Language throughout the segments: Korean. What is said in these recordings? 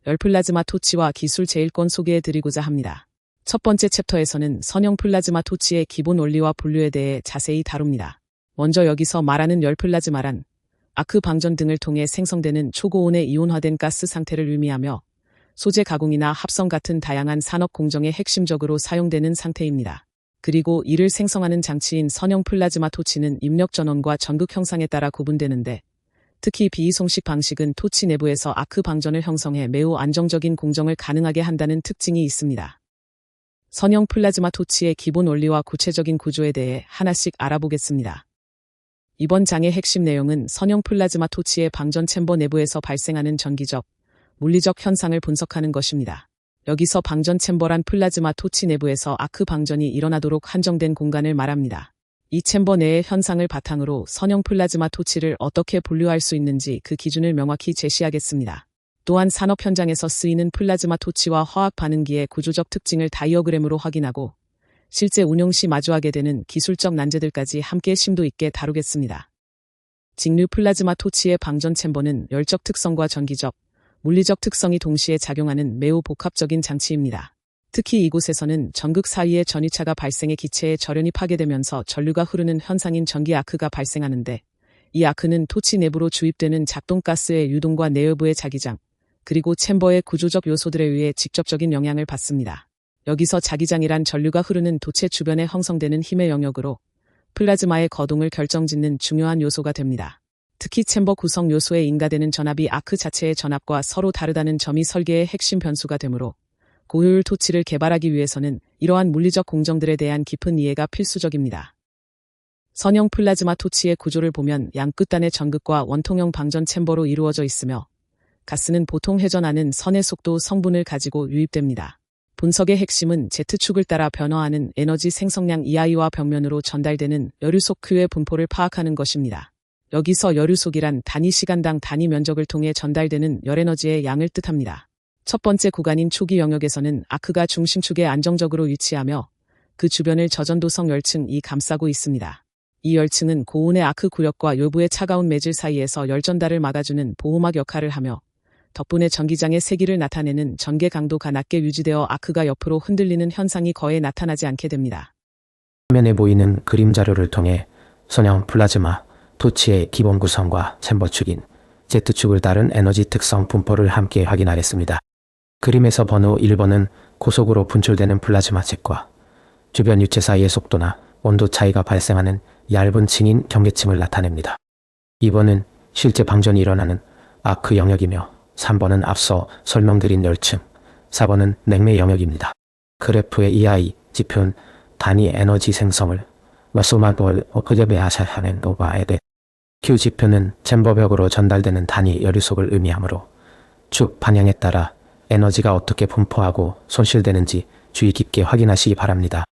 열플라즈마 토치와 기술 제일권 소개해드리고자 합니다. 첫 번째 챕터에서는 선형 플라즈마 토치의 기본 원리와 분류에 대해 자세히 다룹니다. 먼저 여기서 말하는 열플라즈마란 아크 방전 등을 통해 생성되는 초고온의 이온화된 가스 상태를 의미하며 소재 가공이나 합성 같은 다양한 산업 공정에 핵심적으로 사용되는 상태입니다. 그리고 이를 생성하는 장치인 선형 플라즈마 토치는 입력 전원과 전극 형상에 따라 구분되는데 특히 비이송식 방식은 토치 내부에서 아크 방전을 형성해 매우 안정적인 공정을 가능하게 한다는 특징이 있습니다. 선형 플라즈마 토치의 기본 원리와 구체적인 구조에 대해 하나씩 알아보겠습니다. 이번 장의 핵심 내용은 선형 플라즈마 토치의 방전 챔버 내부에서 발생하는 전기적, 물리적 현상을 분석하는 것입니다. 여기서 방전 챔버란 플라즈마 토치 내부에서 아크 방전이 일어나도록 한정된 공간을 말합니다. 이 챔버 내의 현상을 바탕으로 선형 플라즈마 토치를 어떻게 분류할 수 있는지 그 기준을 명확히 제시하겠습니다. 또한 산업 현장에서 쓰이는 플라즈마 토치와 화학 반응기의 구조적 특징을 다이어그램으로 확인하고 실제 운용 시 마주하게 되는 기술적 난제들까지 함께 심도 있게 다루겠습니다. 직류 플라즈마 토치의 방전 챔버는 열적 특성과 전기적, 물리적 특성이 동시에 작용하는 매우 복합적인 장치입니다. 특히 이곳에서는 전극 사이의 전위차가 발생해 기체에 절연이 파괴되면서 전류가 흐르는 현상인 전기 아크가 발생하는데 이 아크는 토치 내부로 주입되는 작동가스의 유동과 내외부의 자기장, 그리고 챔버의 구조적 요소들에 의해 직접적인 영향을 받습니다. 여기서 자기장이란 전류가 흐르는 도체 주변에 형성되는 힘의 영역으로 플라즈마의 거동을 결정짓는 중요한 요소가 됩니다. 특히 챔버 구성 요소에 인가되는 전압이 아크 자체의 전압과 서로 다르다는 점이 설계의 핵심 변수가 되므로 고효율 토치를 개발하기 위해서는 이러한 물리적 공정들에 대한 깊은 이해가 필수적입니다. 선형 플라즈마 토치의 구조를 보면 양끝단의 전극과 원통형 방전 챔버로 이루어져 있으며 가스는 보통 회전하는 선의 속도 성분을 가지고 유입됩니다. 분석의 핵심은 Z축을 따라 변화하는 에너지 생성량 EI와 벽면으로 전달되는 여류속 Q의 분포를 파악하는 것입니다. 여기서 여류속이란 단위 시간당 단위 면적을 통해 전달되는 열에너지의 양을 뜻합니다. 첫 번째 구간인 초기 영역에서는 아크가 중심축에 안정적으로 위치하며 그 주변을 저전도성 열층이 감싸고 있습니다. 이 열층은 고온의 아크 구력과 요부의 차가운 매질 사이에서 열전달을 막아주는 보호막 역할을 하며 덕분에 전기장의 세기를 나타내는 전개 강도가 낮게 유지되어 아크가 옆으로 흔들리는 현상이 거의 나타나지 않게 됩니다. 화면에 보이는 그림 자료를 통해 선형 플라즈마 토치의 기본 구성과 챔버축인 Z축을 따른 에너지 특성 분포를 함께 확인하겠습니다. 그림에서 번호 1번은 고속으로 분출되는 플라즈마 잭과 주변 유체 사이의 속도나 온도 차이가 발생하는 얇은 층인 경계층을 나타냅니다. 2번은 실제 방전이 일어나는 아크 영역이며 3번은 앞서 설명드린 열층, 4번은 냉매 영역입니다. 그래프의 EI 지표는 단위 에너지 생성을 마소마돌 어크제베아샤하는 노바에데 Q 지표는 챔버벽으로 전달되는 단위 여류속을 의미하므로 축 방향에 따라 에너지가 어떻게 분포하고 손실되는지 주의 깊게 확인하시기 바랍니다.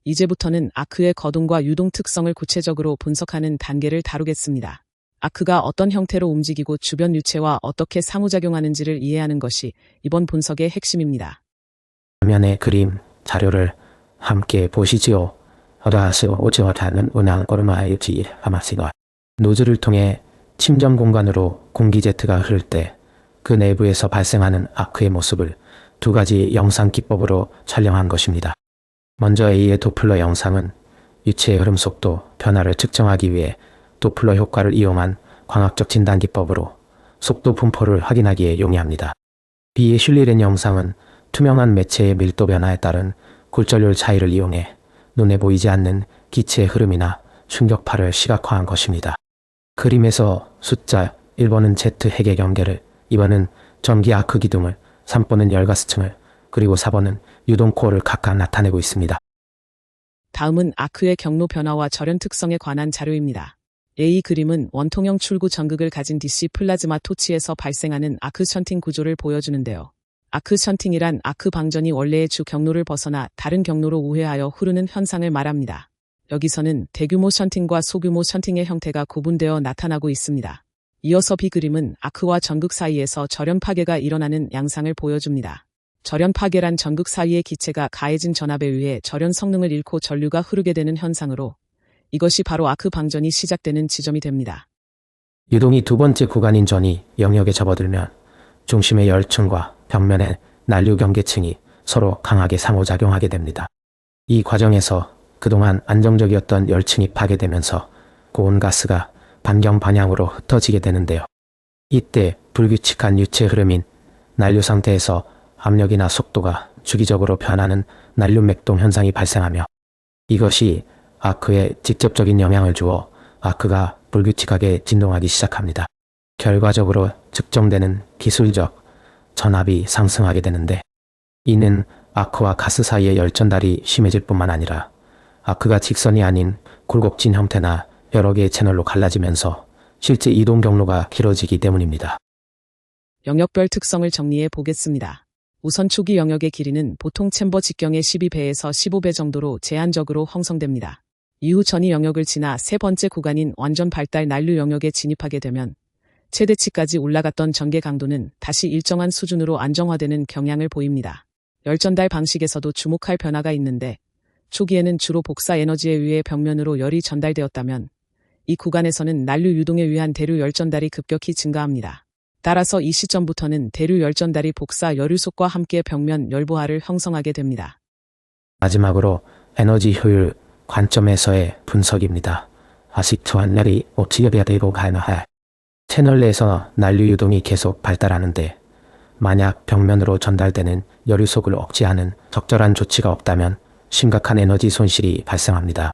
이제부터는 아크의 거동과 유동 특성을 구체적으로 분석하는 단계를 다루겠습니다. 아크가 어떤 형태로 움직이고 주변 유체와 어떻게 상호작용하는지를 이해하는 것이 이번 분석의 핵심입니다. 화면의 그림 자료를 함께 보시지요. 노즐을 통해 침전 공간으로 공기 제트가 흐를 때 그 내부에서 발생하는 아크의 모습을 두 가지 영상 기법으로 촬영한 것입니다. 먼저 A의 도플러 영상은 유체의 흐름 속도 변화를 측정하기 위해 도플러 효과를 이용한 광학적 진단 기법으로 속도 분포를 확인하기에 용이합니다. B의 슐리렌 영상은 투명한 매체의 밀도 변화에 따른 굴절률 차이를 이용해 눈에 보이지 않는 기체의 흐름이나 충격파를 시각화한 것입니다. 그림에서 숫자 1번은 Z 핵의 경계를, 2번은 전기 아크 기둥을, 3번은 열가스층을, 그리고 4번은 유동코어를 각각 나타내고 있습니다. 다음은 아크의 경로 변화와 절연 특성에 관한 자료입니다. A 그림은 원통형 출구 전극을 가진 DC 플라즈마 토치에서 발생하는 아크 션팅 구조를 보여주는데요. 아크 션팅이란 아크 방전이 원래의 주 경로를 벗어나 다른 경로로 우회하여 흐르는 현상을 말합니다. 여기서는 대규모 션팅과 소규모 션팅의 형태가 구분되어 나타나고 있습니다. 이어서 B 그림은 아크와 전극 사이에서 절연 파괴가 일어나는 양상을 보여줍니다. 절연 파괴란 전극 사이의 기체가 가해진 전압에 의해 절연 성능을 잃고 전류가 흐르게 되는 현상으로 이것이 바로 아크 방전이 시작되는 지점이 됩니다. 유동이 두 번째 구간인 전위 영역에 접어들면 중심의 열층과 벽면의 난류 경계층이 서로 강하게 상호작용하게 됩니다. 이 과정에서 그동안 안정적이었던 열층이 파괴되면서 고온 가스가 반경 방향으로 흩어지게 되는데요. 이때 불규칙한 유체 흐름인 난류 상태에서 압력이나 속도가 주기적으로 변하는 난류 맥동 현상이 발생하며 이것이 아크에 직접적인 영향을 주어 아크가 불규칙하게 진동하기 시작합니다. 결과적으로 측정되는 기술적 전압이 상승하게 되는데 이는 아크와 가스 사이의 열전달이 심해질 뿐만 아니라 아크가 직선이 아닌 굴곡진 형태나 여러 개의 채널로 갈라지면서 실제 이동 경로가 길어지기 때문입니다. 영역별 특성을 정리해 보겠습니다. 우선 초기 영역의 길이는 보통 챔버 직경의 12배에서 15배 정도로 제한적으로 형성됩니다. 이후 전이 영역을 지나 세 번째 구간인 완전 발달 난류 영역에 진입하게 되면 최대치까지 올라갔던 전개 강도는 다시 일정한 수준으로 안정화되는 경향을 보입니다. 열전달 방식에서도 주목할 변화가 있는데 초기에는 주로 복사 에너지에 의해 벽면으로 열이 전달되었다면 이 구간에서는 난류 유동에 의한 대류 열전달이 급격히 증가합니다. 따라서 이 시점부터는 대류 열전달이 복사 열유속과 함께 벽면 열보하를 형성하게 됩니다. 마지막으로 에너지 효율 관점에서의 분석입니다. 아시트한 넬이 어찌게 되고 가능해. 채널 내에서 난류 유동이 계속 발달하는데 만약 벽면으로 전달되는 열유속을 억제하는 적절한 조치가 없다면 심각한 에너지 손실이 발생합니다.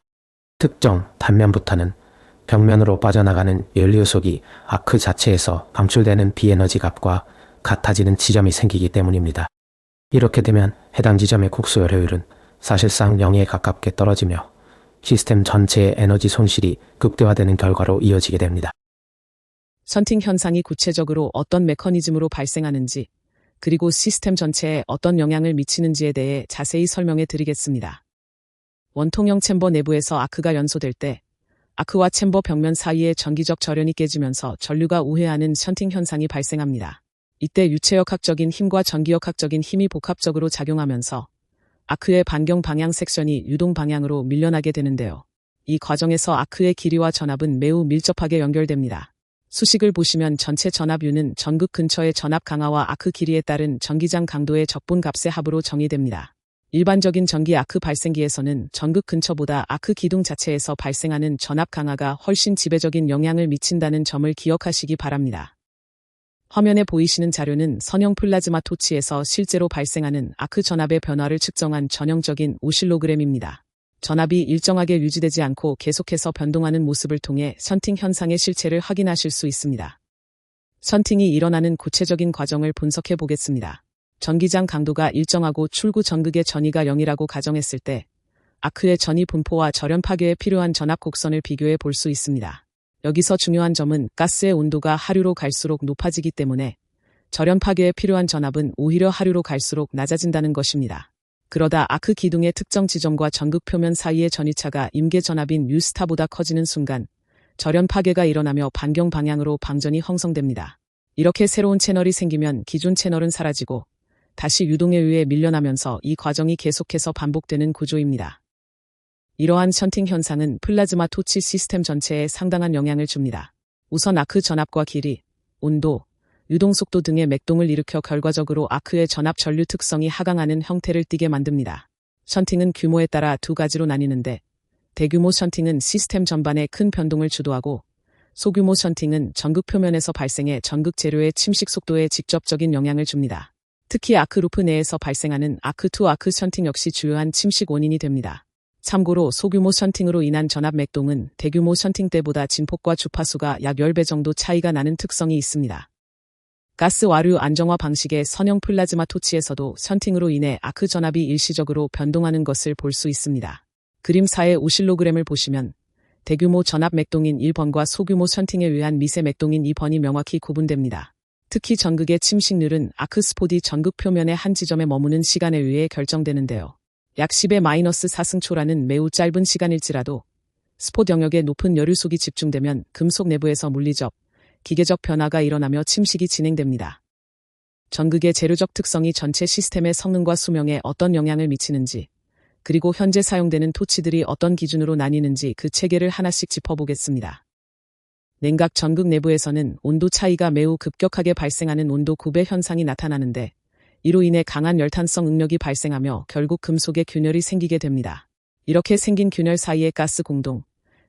특정 단면부터는 벽면으로 빠져나가는 연료속이 아크 자체에서 방출되는 비에너지 값과 같아지는 지점이 생기기 때문입니다. 이렇게 되면 해당 지점의 국소열 효율은 사실상 0에 가깝게 떨어지며 시스템 전체의 에너지 손실이 극대화되는 결과로 이어지게 됩니다. 선팅 현상이 구체적으로 어떤 메커니즘으로 발생하는지 그리고 시스템 전체에 어떤 영향을 미치는지에 대해 자세히 설명해 드리겠습니다. 원통형 챔버 내부에서 아크가 연소될 때 아크와 챔버 벽면 사이의 전기적 절연이 깨지면서 전류가 우회하는 션팅 현상이 발생합니다. 이때 유체역학적인 힘과 전기역학적인 힘이 복합적으로 작용하면서 아크의 반경 방향 섹션이 유동 방향으로 밀려나게 되는데요. 이 과정에서 아크의 길이와 전압은 매우 밀접하게 연결됩니다. 수식을 보시면 전체 전압U는 전극 근처의 전압 강화와 아크 길이에 따른 전기장 강도의 적분 값의 합으로 정의됩니다. 일반적인 전기 아크 발생기에서는 전극 근처보다 아크 기둥 자체에서 발생하는 전압 강화가 훨씬 지배적인 영향을 미친다는 점을 기억하시기 바랍니다. 화면에 보이시는 자료는 선형 플라즈마 토치에서 실제로 발생하는 아크 전압의 변화를 측정한 전형적인 오실로그램입니다. 전압이 일정하게 유지되지 않고 계속해서 변동하는 모습을 통해 션팅 현상의 실체를 확인하실 수 있습니다. 션팅이 일어나는 구체적인 과정을 분석해 보겠습니다. 전기장 강도가 일정하고 출구 전극의 전이가 0이라고 가정했을 때 아크의 전이 분포와 절연 파괴에 필요한 전압 곡선을 비교해 볼 수 있습니다. 여기서 중요한 점은 가스의 온도가 하류로 갈수록 높아지기 때문에 절연 파괴에 필요한 전압은 오히려 하류로 갈수록 낮아진다는 것입니다. 그러다 아크 기둥의 특정 지점과 전극 표면 사이의 전위차가 임계 전압인 U스타보다 커지는 순간 절연 파괴가 일어나며 반경 방향으로 방전이 형성됩니다. 이렇게 새로운 채널이 생기면 기존 채널은 사라지고 다시 유동에 의해 밀려나면서 이 과정이 계속해서 반복되는 구조입니다. 이러한 션팅 현상은 플라즈마 토치 시스템 전체에 상당한 영향을 줍니다. 우선 아크 전압과 길이, 온도, 유동속도 등의 맥동을 일으켜 결과적으로 아크의 전압 전류 특성이 하강하는 형태를 띠게 만듭니다. 션팅은 규모에 따라 두 가지로 나뉘는데 대규모 션팅은 시스템 전반에 큰 변동을 주도하고 소규모 션팅은 전극 표면에서 발생해 전극 재료의 침식 속도에 직접적인 영향을 줍니다. 특히 아크 루프 내에서 발생하는 아크2 아크 션팅 역시 주요한 침식 원인이 됩니다. 참고로 소규모 션팅으로 인한 전압 맥동은 대규모 션팅 때보다 진폭과 주파수가 약 10배 정도 차이가 나는 특성이 있습니다. 가스 와류 안정화 방식의 선형 플라즈마 토치에서도 션팅으로 인해 아크 전압이 일시적으로 변동하는 것을 볼 수 있습니다. 그림 4의 오실로그램을 보시면 대규모 전압 맥동인 1번과 소규모 션팅에 의한 미세 맥동인 2번이 명확히 구분됩니다. 특히 전극의 침식률은 아크 스포디 전극 표면의 한 지점에 머무는 시간에 의해 결정되는데요. 약 10의 -4승초라는 매우 짧은 시간일지라도 스폿 영역에 높은 열유속이 집중되면 금속 내부에서 물리적, 기계적 변화가 일어나며 침식이 진행됩니다. 전극의 재료적 특성이 전체 시스템의 성능과 수명에 어떤 영향을 미치는지, 그리고 현재 사용되는 토치들이 어떤 기준으로 나뉘는지 그 체계를 하나씩 짚어보겠습니다. 냉각 전극 내부에서는 온도 차이가 매우 급격하게 발생하는 온도 구배 현상이 나타나는데 이로 인해 강한 열탄성 응력이 발생하며 결국 금속에 균열이 생기게 됩니다. 이렇게 생긴 균열 사이에 가스 공동,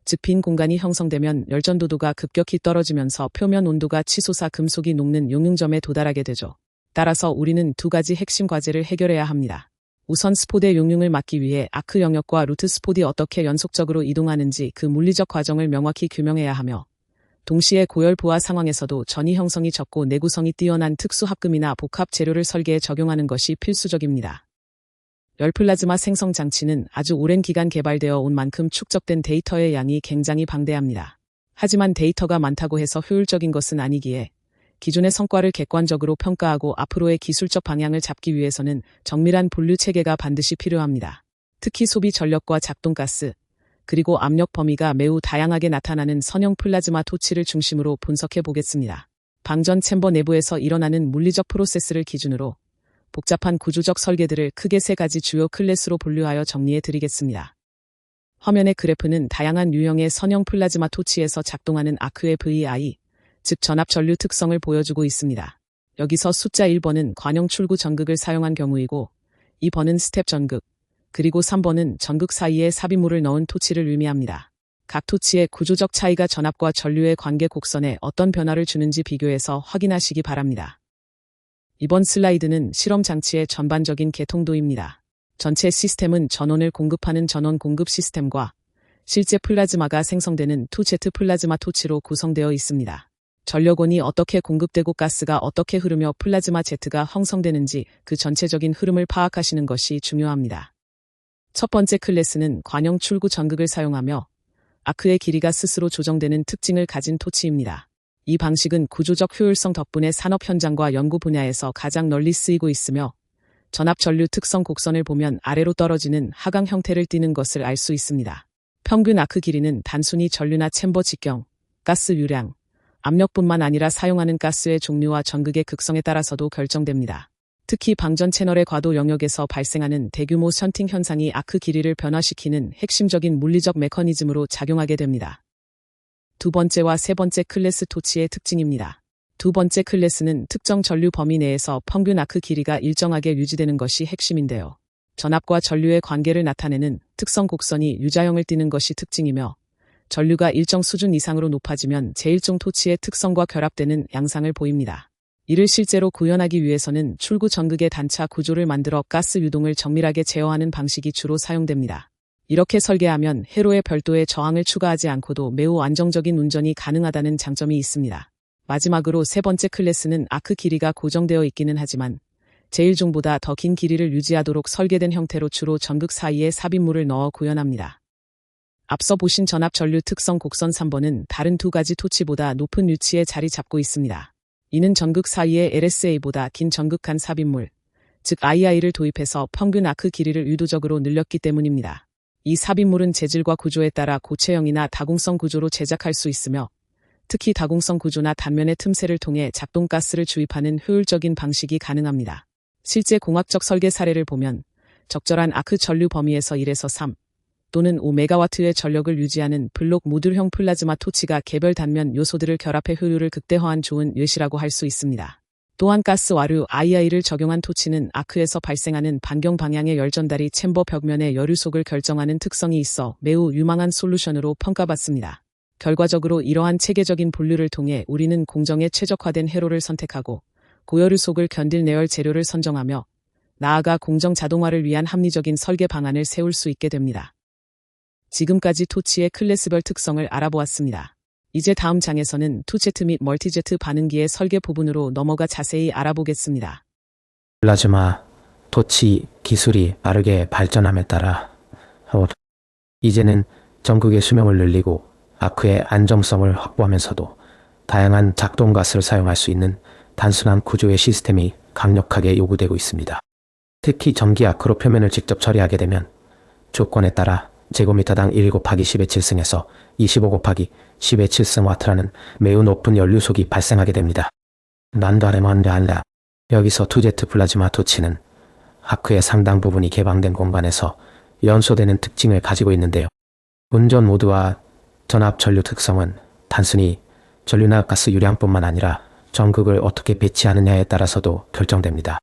즉 빈 공간이 형성되면 열전도도가 급격히 떨어지면서 표면 온도가 치솟아 금속이 녹는 용융점에 도달하게 되죠. 따라서 우리는 두 가지 핵심 과제를 해결해야 합니다. 우선 스포드의 용융을 막기 위해 아크 영역과 루트 스포드이 어떻게 연속적으로 이동하는지 그 물리적 과정을 명확히 규명해야 하며 동시에 고열 부하 상황에서도 전이 형성이 적고 내구성이 뛰어난 특수 합금이나 복합 재료를 설계에 적용하는 것이 필수적입니다. 열플라즈마 생성 장치는 아주 오랜 기간 개발되어 온 만큼 축적된 데이터의 양이 굉장히 방대합니다. 하지만 데이터가 많다고 해서 효율적인 것은 아니기에 기존의 성과를 객관적으로 평가하고 앞으로의 기술적 방향을 잡기 위해서는 정밀한 분류 체계가 반드시 필요합니다. 특히 소비 전력과 작동가스, 그리고 압력 범위가 매우 다양하게 나타나는 선형 플라즈마 토치를 중심으로 분석해 보겠습니다. 방전 챔버 내부에서 일어나는 물리적 프로세스를 기준으로 복잡한 구조적 설계들을 크게 세 가지 주요 클래스로 분류하여 정리해 드리겠습니다. 화면의 그래프는 다양한 유형의 선형 플라즈마 토치에서 작동하는 아크의 VI, 즉 전압 전류 특성을 보여주고 있습니다. 여기서 숫자 1번은 관형 출구 전극을 사용한 경우이고 2번은 스텝 전극, 그리고 3번은 전극 사이에 삽입물을 넣은 토치를 의미합니다. 각 토치의 구조적 차이가 전압과 전류의 관계 곡선에 어떤 변화를 주는지 비교해서 확인하시기 바랍니다. 이번 슬라이드는 실험 장치의 전반적인 개통도입니다. 전체 시스템은 전원을 공급하는 전원 공급 시스템과 실제 플라즈마가 생성되는 2Z 플라즈마 토치로 구성되어 있습니다. 전력원이 어떻게 공급되고 가스가 어떻게 흐르며 플라즈마 Z가 형성되는지 그 전체적인 흐름을 파악하시는 것이 중요합니다. 첫 번째 클래스는 관형 출구 전극을 사용하며 아크의 길이가 스스로 조정되는 특징을 가진 토치입니다. 이 방식은 구조적 효율성 덕분에 산업 현장과 연구 분야에서 가장 널리 쓰이고 있으며 전압 전류 특성 곡선을 보면 아래로 떨어지는 하강 형태를 띠는 것을 알 수 있습니다. 평균 아크 길이는 단순히 전류나 챔버 직경, 가스 유량, 압력뿐만 아니라 사용하는 가스의 종류와 전극의 극성에 따라서도 결정됩니다. 특히 방전 채널의 과도 영역에서 발생하는 대규모 션팅 현상이 아크 길이를 변화시키는 핵심적인 물리적 메커니즘으로 작용하게 됩니다. 두 번째와 세 번째 클래스 토치의 특징입니다. 두 번째 클래스는 특정 전류 범위 내에서 평균 아크 길이가 일정하게 유지되는 것이 핵심인데요. 전압과 전류의 관계를 나타내는 특성 곡선이 U자형을 띠는 것이 특징이며 전류가 일정 수준 이상으로 높아지면 제1종 토치의 특성과 결합되는 양상을 보입니다. 이를 실제로 구현하기 위해서는 출구 전극의 단차 구조를 만들어 가스 유동을 정밀하게 제어하는 방식이 주로 사용됩니다. 이렇게 설계하면 회로에 별도의 저항을 추가하지 않고도 매우 안정적인 운전이 가능하다는 장점이 있습니다. 마지막으로 세 번째 클래스는 아크 길이가 고정되어 있기는 하지만 제1종보다 더 긴 길이를 유지하도록 설계된 형태로 주로 전극 사이에 삽입물을 넣어 구현합니다. 앞서 보신 전압 전류 특성 곡선 3번은 다른 두 가지 토치보다 높은 위치에 자리 잡고 있습니다. 이는 전극 사이에 LSA보다 긴 전극간 삽입물, 즉 II를 도입해서 평균 아크 길이를 의도적으로 늘렸기 때문입니다. 이 삽입물은 재질과 구조에 따라 고체형이나 다공성 구조로 제작할 수 있으며 특히 다공성 구조나 단면의 틈새를 통해 작동가스를 주입하는 효율적인 방식이 가능합니다. 실제 공학적 설계 사례를 보면 적절한 아크 전류 범위에서 1에서 3 또는 5메가와트의 전력을 유지하는 블록 모듈형 플라즈마 토치가 개별 단면 요소들을 결합해 효율을 극대화한 좋은 예시라고 할 수 있습니다. 또한 가스 와류 II를 적용한 토치는 아크에서 발생하는 반경 방향의 열 전달이 챔버 벽면의 여류속을 결정하는 특성이 있어 매우 유망한 솔루션으로 평가받습니다. 결과적으로 이러한 체계적인 분류를 통해 우리는 공정에 최적화된 회로를 선택하고 고여류 속을 견딜 내열 재료를 선정하며 나아가 공정 자동화를 위한 합리적인 설계 방안을 세울 수 있게 됩니다. 지금까지 토치의 클래스별 특성을 알아보았습니다. 이제 다음 장에서는 2Z 및 멀티제트 반응기의 설계 부분으로 넘어가 자세히 알아보겠습니다. 플라즈마 토치 기술이 빠르게 발전함에 따라 이제는 전극의 수명을 늘리고 아크의 안정성을 확보하면서도 다양한 작동 가스를 사용할 수 있는 단순한 구조의 시스템이 강력하게 요구되고 있습니다. 특히 전기 아크로 표면을 직접 처리하게 되면 조건에 따라 제곱미터당 1 곱하기 10의 7승에서 25 곱하기 10의 7승 와트라는 매우 높은 연료속이 발생하게 됩니다. 난다레만데안다. 여기서 2Z 플라즈마 토치는 아크의 상당 부분이 개방된 공간에서 연소되는 특징을 가지고 있는데요. 운전 모드와 전압 전류 특성은 단순히 전류나 가스 유량뿐만 아니라 전극을 어떻게 배치하느냐에 따라서도 결정됩니다.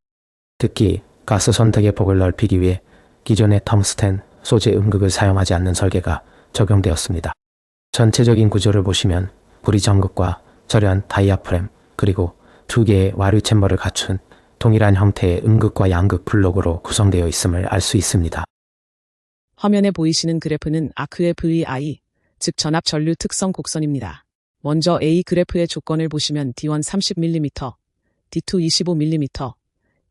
특히 가스 선택의 폭을 넓히기 위해 기존의 텅스텐 소재 음극을 사용하지 않는 설계가 적용되었습니다. 전체적인 구조를 보시면 구리 전극과 절연 다이아프램 그리고 두 개의 와류 챔버를 갖춘 동일한 형태의 음극과 양극 블록으로 구성되어 있음을 알 수 있습니다. 화면에 보이시는 그래프는 아크의 VI, 즉 전압 전류 특성 곡선입니다. 먼저 A 그래프의 조건을 보시면 D1 30mm, D2 25mm,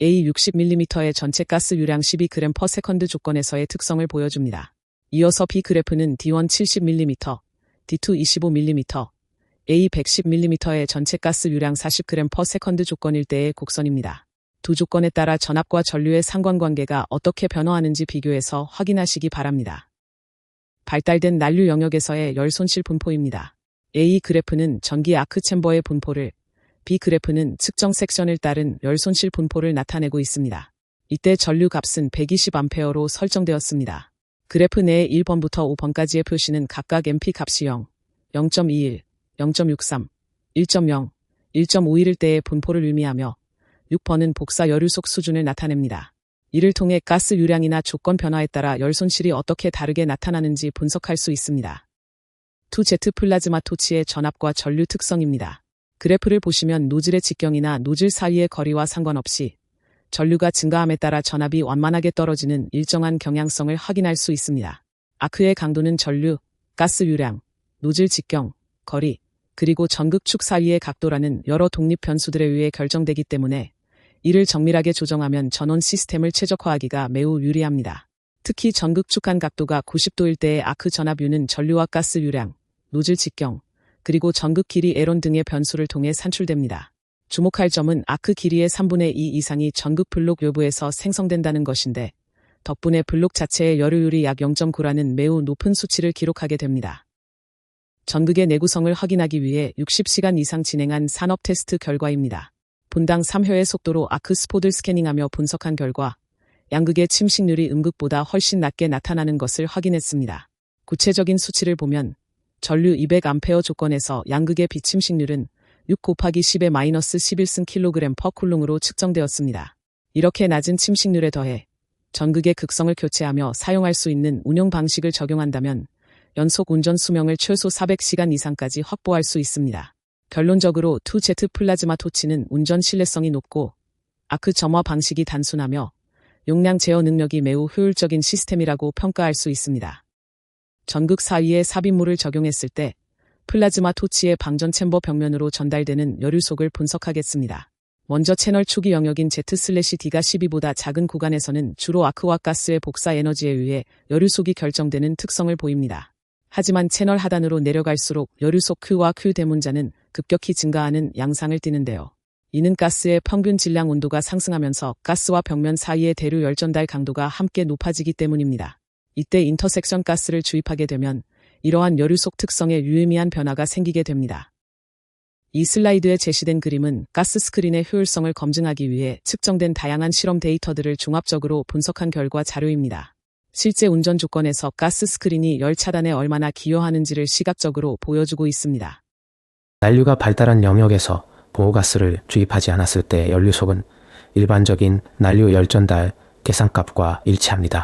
A 60mm의 전체 가스 유량 12g/s 조건에서의 특성을 보여줍니다. 이어서 B 그래프는 D1 70mm, D2 25mm, A 110mm의 전체 가스 유량 40g/s 조건일 때의 곡선입니다. 두 조건에 따라 전압과 전류의 상관관계가 어떻게 변화하는지 비교해서 확인하시기 바랍니다. 발달된 난류 영역에서의 열 손실 분포입니다. A 그래프는 전기 아크 챔버의 분포를, B 그래프는 측정 섹션을 따른 열 손실 분포를 나타내고 있습니다. 이때 전류 값은 120A로 설정되었습니다. 그래프 내의 1번부터 5번까지의 표시는 각각 MP 값이 0, 0.21, 0.63, 1.0, 1.51일 때의 분포를 의미하며 6번은 복사 열유속 수준을 나타냅니다. 이를 통해 가스 유량이나 조건 변화에 따라 열 손실이 어떻게 다르게 나타나는지 분석할 수 있습니다. 2Z 플라즈마 토치의 전압과 전류 특성입니다. 그래프를 보시면 노즐의 직경이나 노즐 사이의 거리와 상관없이 전류가 증가함에 따라 전압이 완만하게 떨어지는 일정한 경향성을 확인할 수 있습니다. 아크의 강도는 전류, 가스 유량, 노즐 직경, 거리, 그리고 전극축 사이의 각도라는 여러 독립 변수들에 의해 결정되기 때문에 이를 정밀하게 조정하면 전원 시스템을 최적화하기가 매우 유리합니다. 특히 전극축 간 각도가 90도일 때의 아크 전압유는 전류와 가스 유량, 노즐 직경, 그리고 전극 길이 에론 등의 변수를 통해 산출됩니다. 주목할 점은 아크 길이의 3분의 2 이상이 전극 블록 외부에서 생성된다는 것인데 덕분에 블록 자체의 열효율이 약 0.9라는 매우 높은 수치를 기록하게 됩니다. 전극의 내구성을 확인하기 위해 60시간 이상 진행한 산업 테스트 결과입니다. 분당 3회의 속도로 아크 스포들 스캐닝하며 분석한 결과 양극의 침식률이 음극보다 훨씬 낮게 나타나는 것을 확인했습니다. 구체적인 수치를 보면 전류 200A 조건에서 양극의 비침식률은 6 곱하기 10의 마이너스 11승 kg/쿨롱으로 측정되었습니다. 이렇게 낮은 침식률에 더해 전극의 극성을 교체하며 사용할 수 있는 운용 방식을 적용한다면 연속 운전 수명을 최소 400시간 이상까지 확보할 수 있습니다. 결론적으로 2Z 플라즈마 토치는 운전 신뢰성이 높고 아크 점화 방식이 단순하며 용량 제어 능력이 매우 효율적인 시스템이라고 평가할 수 있습니다. 전극 사이에 삽입물을 적용했을 때 플라즈마 토치의 방전 챔버 벽면으로 전달되는 열유속을 분석하겠습니다. 먼저 채널 초기 영역인 Z/D가 12보다 작은 구간에서는 주로 아크와 가스의 복사 에너지에 의해 열유속이 결정되는 특성을 보입니다. 하지만 채널 하단으로 내려갈수록 열유속 Q와 Q 대문자는 급격히 증가하는 양상을 띠는데요. 이는 가스의 평균 질량 온도가 상승하면서 가스와 벽면 사이의 대류 열전달 강도가 함께 높아지기 때문입니다. 이때 인터섹션 가스를 주입하게 되면 이러한 열유속 특성에 유의미한 변화가 생기게 됩니다. 이 슬라이드에 제시된 그림은 가스 스크린의 효율성을 검증하기 위해 측정된 다양한 실험 데이터들을 종합적으로 분석한 결과 자료입니다. 실제 운전 조건에서 가스 스크린이 열 차단에 얼마나 기여하는지를 시각적으로 보여주고 있습니다. 난류가 발달한 영역에서 보호가스를 주입하지 않았을 때 연료속은 일반적인 난류 열전달 계산값과 일치합니다.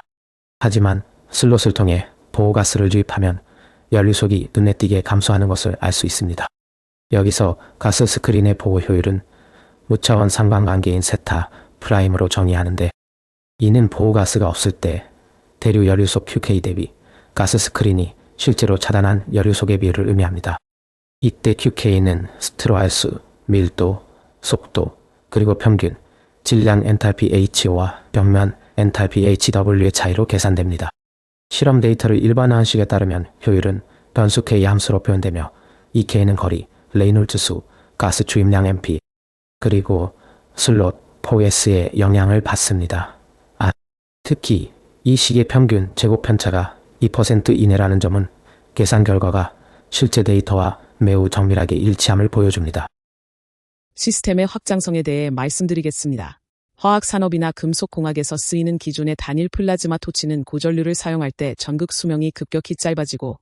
하지만 슬롯을 통해 보호가스를 주입하면 연료속이 눈에 띄게 감소하는 것을 알 수 있습니다. 여기서 가스 스크린의 보호 효율은 무차원 상관관계인 세타 프라임으로 정의하는데, 이는 보호가스가 없을 때 대류 연료속 QK 대비 가스 스크린이 실제로 차단한 연료속의 비율을 의미합니다. 이때 QK는 스트로 수, 밀도, 속도, 그리고 평균, 질량 엔탈피 HO와 벽면 엔탈피 HW의 차이로 계산됩니다. 실험 데이터를 일반화한식에 따르면 효율은 변수 K 함수로 표현되며 이 K는 거리, 레이놀즈 수, 가스 주입량 MP, 그리고 슬롯 4S의 영향을 받습니다. 특히 이 식의 평균 제곱 편차가 2% 이내라는 점은 계산 결과가 실제 데이터와 매우 정밀하게 일치함을 보여줍니다. 시스템의 확장성에 대해 말씀드리겠습니다. 화학산업이나 금속공학에서 쓰이는 기존의 단일 플라즈마 토치는 고전류를 사용할 때 전극 수명이 급격히 짧아지고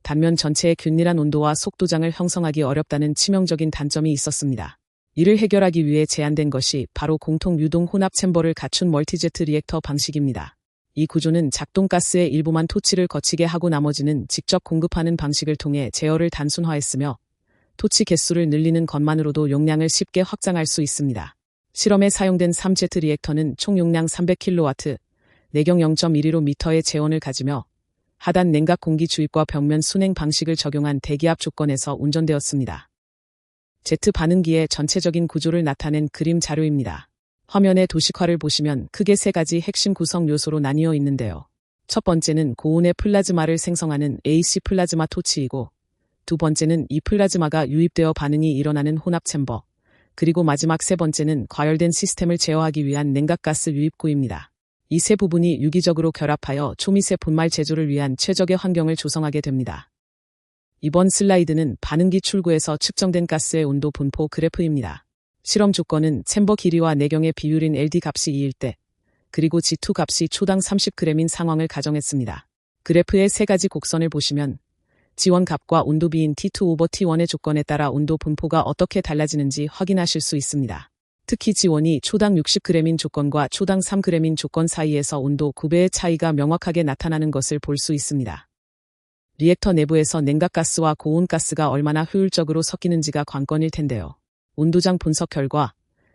단면 전체의 균일한 온도와 속도장을 형성하기 어렵다는 치명적인 단점이 있었습니다. 이를 해결하기 위해 제안된 것이 바로 공통 유동 혼합 챔버를 갖춘 멀티제트 리액터 방식입니다. 이 구조는 작동가스의 일부만 토치를 거치게 하고 나머지는 직접 공급하는 방식을 통해 제어를 단순화했으며 토치 개수를 늘리는 것만으로도 용량을 쉽게 확장할 수 있습니다. 실험에 사용된 3Z 리액터는 총 용량 300kW, 내경 0.11m의 제원을 가지며 하단 냉각 공기 주입과 벽면 순행 방식을 적용한 대기압 조건에서 운전되었습니다. Z 반응기의 전체적인 구조를 나타낸 그림 자료입니다. 화면의 도식화를 보시면 크게 세 가지 핵심 구성 요소로 나뉘어 있는데요. 첫 번째는 고온의 플라즈마를 생성하는 AC 플라즈마 토치이고, 두 번째는 이 플라즈마가 유입되어 반응이 일어나는 혼합 챔버, 그리고 마지막 세 번째는 과열된 시스템을 제어하기 위한 냉각가스 유입구입니다. 이 세 부분이 유기적으로 결합하여 초미세 분말 제조를 위한 최적의 환경을 조성하게 됩니다. 이번 슬라이드는 반응기 출구에서 측정된 가스의 온도 분포 그래프입니다. 실험 조건은 챔버 길이와 내경의 비율인 LD 값이 2일 때, 그리고 G2 값이 초당 30g인 상황을 가정했습니다. 그래프의 세 가지 곡선을 보시면 G1 값과 온도비인 T2/T1의 조건에 따라 온도 분포가 어떻게 달라지는지 확인하실 수 있습니다. 특히 G1이 초당 60g인 조건과 초당 3g인 조건 사이에서 온도 9배의 차이가 명확하게 나타나는 것을 볼 수 있습니다. 리액터 내부에서 냉각가스와 고온가스가 얼마나 효율적으로 섞이는지가 관건일 텐데요. 온도장 분석 결과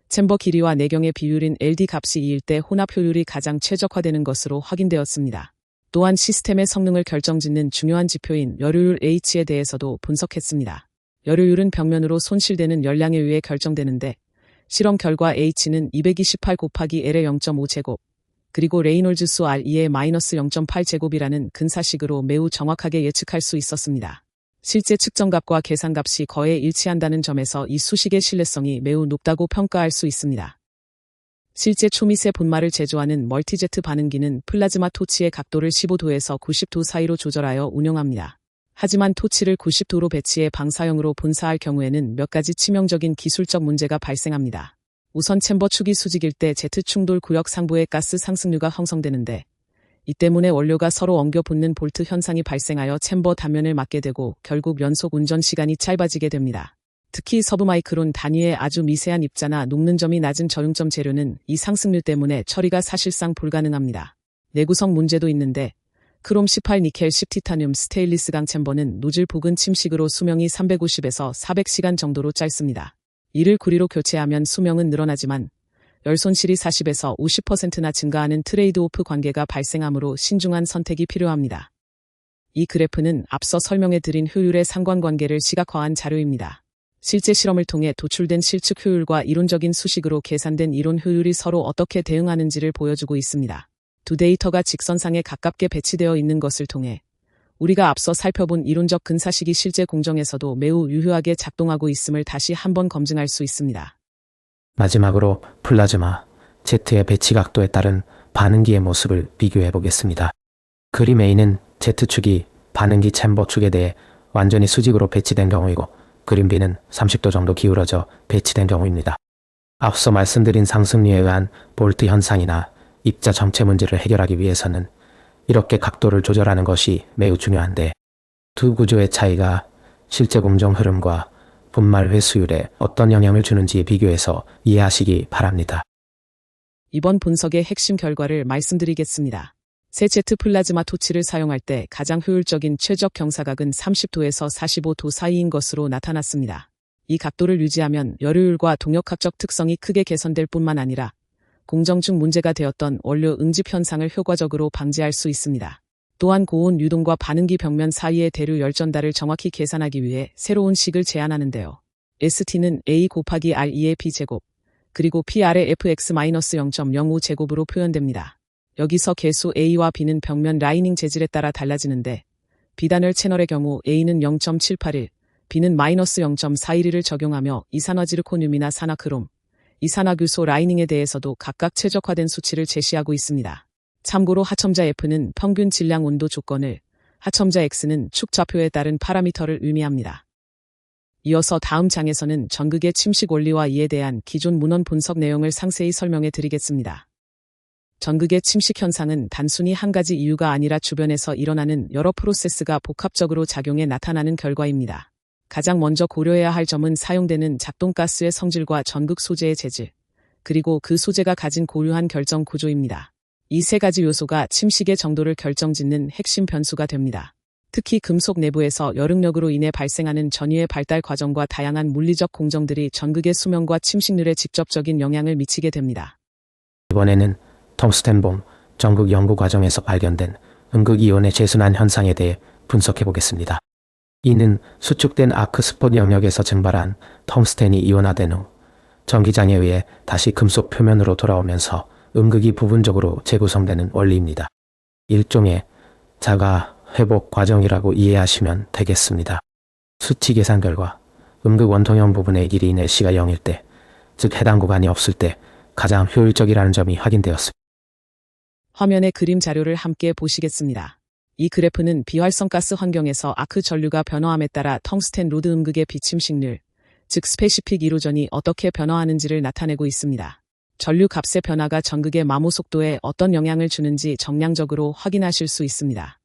챔버 길이와 내경의 비율인 LD 값이 2일 때 혼합 효율이 가장 최적화되는 것으로 확인되었습니다. 또한 시스템의 성능을 결정짓는 중요한 지표인 열효율 H에 대해서도 분석했습니다. 열효율은 벽면으로 손실되는 열량에 의해 결정되는데 실험 결과 H는 228 곱하기 L의 0.5제곱, 그리고 레이놀즈 수 R2의 -0.8제곱이라는 근사식으로 매우 정확하게 예측할 수 있었습니다. 실제 측정값과 계산값이 거의 일치한다는 점에서 이 수식의 신뢰성이 매우 높다고 평가할 수 있습니다. 실제 초미세 분말을 제조하는 멀티제트 반응기는 플라즈마 토치의 각도를 15도에서 90도 사이로 조절하여 운영합니다. 하지만 토치를 90도로 배치해 방사형으로 분사할 경우에는 몇 가지 치명적인 기술적 문제가 발생합니다. 우선 챔버 축이 수직일 때 Z 충돌 구역 상부의 가스 상승류가 형성되는데 이 때문에 원료가 서로 엉겨 붙는 볼트 현상이 발생하여 챔버 단면을 맞게 되고 결국 연속 운전 시간이 짧아지게 됩니다. 특히 서브마이크론 단위의 아주 미세한 입자나 녹는 점이 낮은 저융점 재료는 이 상승류 때문에 처리가 사실상 불가능합니다. 내구성 문제도 있는데 크롬 18 니켈 10 티타늄 스테인리스강 챔버는 노즐 부근 침식으로 수명이 350에서 400시간 정도로 짧습니다. 이를 구리로 교체하면 수명은 늘어나지만 열 손실이 40에서 50%나 증가하는 트레이드오프 관계가 발생하므로 신중한 선택이 필요합니다. 이 그래프는 앞서 설명해드린 효율의 상관관계를 시각화한 자료입니다. 실제 실험을 통해 도출된 실측 효율과 이론적인 수식으로 계산된 이론 효율이 서로 어떻게 대응하는지를 보여주고 있습니다. 두 데이터가 직선상에 가깝게 배치되어 있는 것을 통해 우리가 앞서 살펴본 이론적 근사식이 실제 공정에서도 매우 유효하게 작동하고 있음을 다시 한번 검증할 수 있습니다. 마지막으로 플라즈마 Z의 배치 각도에 따른 반응기의 모습을 비교해 보겠습니다. 그림 A는 Z축이 반응기 챔버 축에 대해 완전히 수직으로 배치된 경우이고, 그림 B는 30도 정도 기울어져 배치된 경우입니다. 앞서 말씀드린 상승류에 의한 볼트 현상이나 입자 점체 문제를 해결하기 위해서는 이렇게 각도를 조절하는 것이 매우 중요한데, 두 구조의 차이가 실제 공정 흐름과 분말 회수율에 어떤 영향을 주는지 비교해서 이해하시기 바랍니다. 이번 분석의 핵심 결과를 말씀드리겠습니다. 새 Z 플라즈마 토치를 사용할 때 가장 효율적인 최적 경사각은 30도에서 45도 사이인 것으로 나타났습니다. 이 각도를 유지하면 열효율과 동력학적 특성이 크게 개선될 뿐만 아니라 공정 중 문제가 되었던 원료 응집 현상을 효과적으로 방지할 수 있습니다. 또한 고온 유동과 반응기 벽면 사이의 대류 열 전달을 정확히 계산하기 위해 새로운 식을 제안하는데요. ST는 A 곱하기 R2의 B제곱, 그리고 PR의 Fx-0.05제곱으로 표현됩니다. 여기서 개수 A와 B는 벽면 라이닝 재질에 따라 달라지는데, 비단열 채널의 경우 A는 0.781, B는 -0.412를 적용하며 이산화지르코늄이나 산화크롬, 이산화규소 라이닝에 대해서도 각각 최적화된 수치를 제시하고 있습니다. 참고로 하첨자 F는 평균 질량 온도 조건을, 하첨자 X는 축 좌표에 따른 파라미터를 의미합니다. 이어서 다음 장에서는 전극의 침식 원리와 이에 대한 기존 문헌 분석 내용을 상세히 설명해 드리겠습니다. 전극의 침식 현상은 단순히 한 가지 이유가 아니라 주변에서 일어나는 여러 프로세스가 복합적으로 작용해 나타나는 결과입니다. 가장 먼저 고려해야 할 점은 사용되는 작동가스의 성질과 전극 소재의 재질, 그리고 그 소재가 가진 고유한 결정 구조입니다. 이 세 가지 요소가 침식의 정도를 결정짓는 핵심 변수가 됩니다. 특히 금속 내부에서 열응력으로 인해 발생하는 전위의 발달 과정과 다양한 물리적 공정들이 전극의 수명과 침식률에 직접적인 영향을 미치게 됩니다. 이번에는 텅스텐봉 전극 연구 과정에서 발견된 음극이온의 재순환 현상에 대해 분석해 보겠습니다. 이는 수축된 아크스폿 영역에서 증발한 텅스텐이 이온화된 후 전기장에 의해 다시 금속 표면으로 돌아오면서 음극이 부분적으로 재구성되는 원리입니다. 일종의 자가 회복 과정이라고 이해하시면 되겠습니다. 수치 계산 결과 음극 원통형 부분의 길이 내시가 0일 때, 즉 해당 구간이 없을 때 가장 효율적이라는 점이 확인되었습니다. 화면의 그림 자료를 함께 보시겠습니다. 이 그래프는 비활성가스 환경에서 아크 전류가 변화함에 따라 텅스텐 로드 음극의 비침식률, 즉 스페시픽 이로전이 어떻게 변화하는지를 나타내고 있습니다. 전류 값의 변화가 전극의 마모 속도에 어떤 영향을 주는지 정량적으로 확인하실 수 있습니다.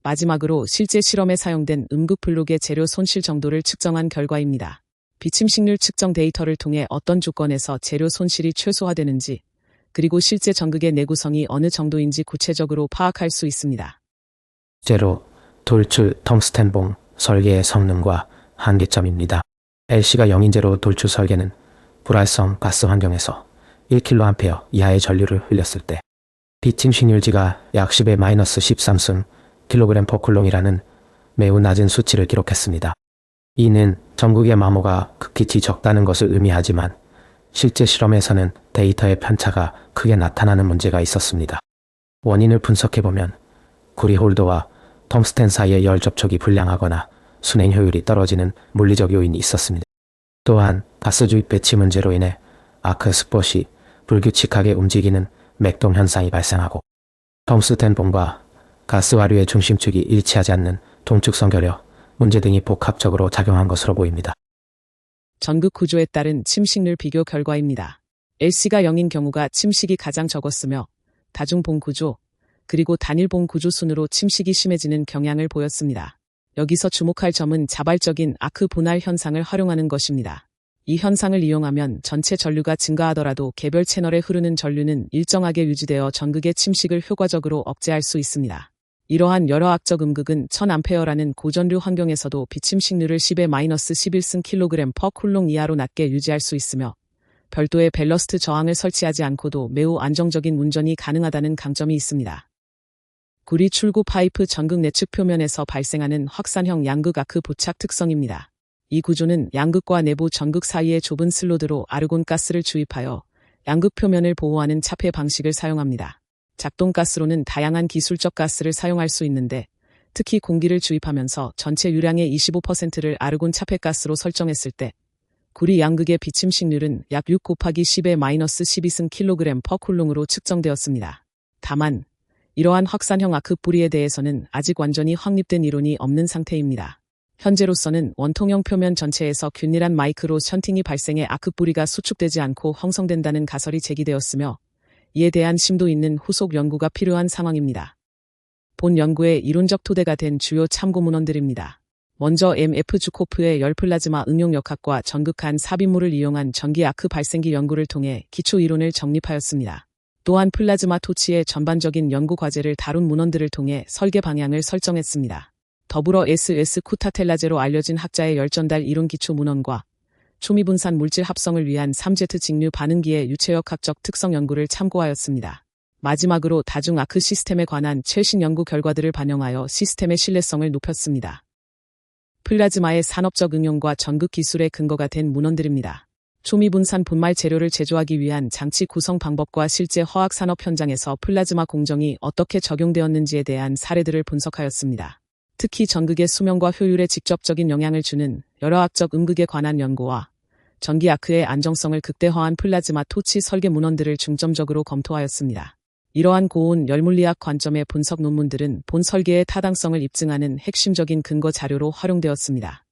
마지막으로 실제 실험에 사용된 음극 블록의 재료 손실 정도를 측정한 결과입니다. 비침식률 측정 데이터를 통해 어떤 조건에서 재료 손실이 최소화되는지, 그리고 실제 전극의 내구성이 어느 정도인지 구체적으로 파악할 수 있습니다. 제로 돌출 텅스텐봉 설계의 성능과 한계점입니다. LC가 0인 제로 돌출 설계는 불활성 가스 환경에서 1kA 이하의 전류를 흘렸을 때 비침식률지가 약 10의 마이너스 13승 kg/쿨롱이라는 매우 낮은 수치를 기록했습니다. 이는 전극의 마모가 극히 적다는 것을 의미하지만 실제 실험에서는 데이터의 편차가 크게 나타나는 문제가 있었습니다. 원인을 분석해보면 구리 홀더와 텅스텐 사이의 열 접촉이 불량하거나 순행 효율이 떨어지는 물리적 요인이 있었습니다. 또한 가스 주입 배치 문제로 인해 아크스폿이 불규칙하게 움직이는 맥동 현상이 발생하고 텅스텐봉과 가스 와류의 중심축이 일치하지 않는 동축성 결여 문제 등이 복합적으로 작용한 것으로 보입니다. 전극 구조에 따른 침식률 비교 결과입니다. LC가 0인 경우가 침식이 가장 적었으며 다중봉 구조, 그리고 단일봉 구조 순으로 침식이 심해지는 경향을 보였습니다. 여기서 주목할 점은 자발적인 아크 분할 현상을 활용하는 것입니다. 이 현상을 이용하면 전체 전류가 증가하더라도 개별 채널에 흐르는 전류는 일정하게 유지되어 전극의 침식을 효과적으로 억제할 수 있습니다. 이러한 열화학적 음극은 1000A라는 고전류 환경에서도 비침식률을 10의 마이너스 11승 kg/쿨롱 이하로 낮게 유지할 수 있으며 별도의 밸러스트 저항을 설치하지 않고도 매우 안정적인 운전이 가능하다는 강점이 있습니다. 구리 출구 파이프 전극 내측 표면에서 발생하는 확산형 양극 아크 부착 특성입니다. 이 구조는 양극과 내부 전극 사이의 좁은 슬로드로 아르곤 가스를 주입하여 양극 표면을 보호하는 차폐 방식을 사용합니다. 작동가스로는 다양한 기술적 가스를 사용할 수 있는데 특히 공기를 주입하면서 전체 유량의 25%를 아르곤 차폐가스로 설정했을 때 구리 양극의 비침식률은 약 6 곱하기 10의 마이너스 12승 kg/쿨롱으로 측정되었습니다. 다만 이러한 확산형 아크 뿌리에 대해서는 아직 완전히 확립된 이론이 없는 상태입니다. 현재로서는 원통형 표면 전체에서 균일한 마이크로 션팅이 발생해 아크 뿌리가 수축되지 않고 형성된다는 가설이 제기되었으며 이에 대한 심도 있는 후속 연구가 필요한 상황입니다. 본 연구의 이론적 토대가 된 주요 참고 문헌들입니다. 먼저 MF 주코프의 열플라즈마 응용역학과 전극한 삽입물을 이용한 전기 아크 발생기 연구를 통해 기초 이론을 정립하였습니다. 또한 플라즈마 토치의 전반적인 연구 과제를 다룬 문헌들을 통해 설계 방향을 설정했습니다. 더불어 SS 쿠타텔라제로 알려진 학자의 열전달 이론 기초 문헌과 초미분산 물질 합성을 위한 3Z 직류 반응기의 유체역학적 특성 연구를 참고하였습니다. 마지막으로 다중 아크 시스템에 관한 최신 연구 결과들을 반영하여 시스템의 신뢰성을 높였습니다. 플라즈마의 산업적 응용과 전극 기술의 근거가 된 문헌들입니다. 초미분산 분말 재료를 제조하기 위한 장치 구성 방법과 실제 화학 산업 현장에서 플라즈마 공정이 어떻게 적용되었는지에 대한 사례들을 분석하였습니다. 특히 전극의 수명과 효율에 직접적인 영향을 주는 열화학적 음극에 관한 연구와 전기 아크의 안정성을 극대화한 플라즈마 토치 설계 문헌들을 중점적으로 검토하였습니다. 이러한 고온 열물리학 관점의 분석 논문들은 본 설계의 타당성을 입증하는 핵심적인 근거 자료로 활용되었습니다.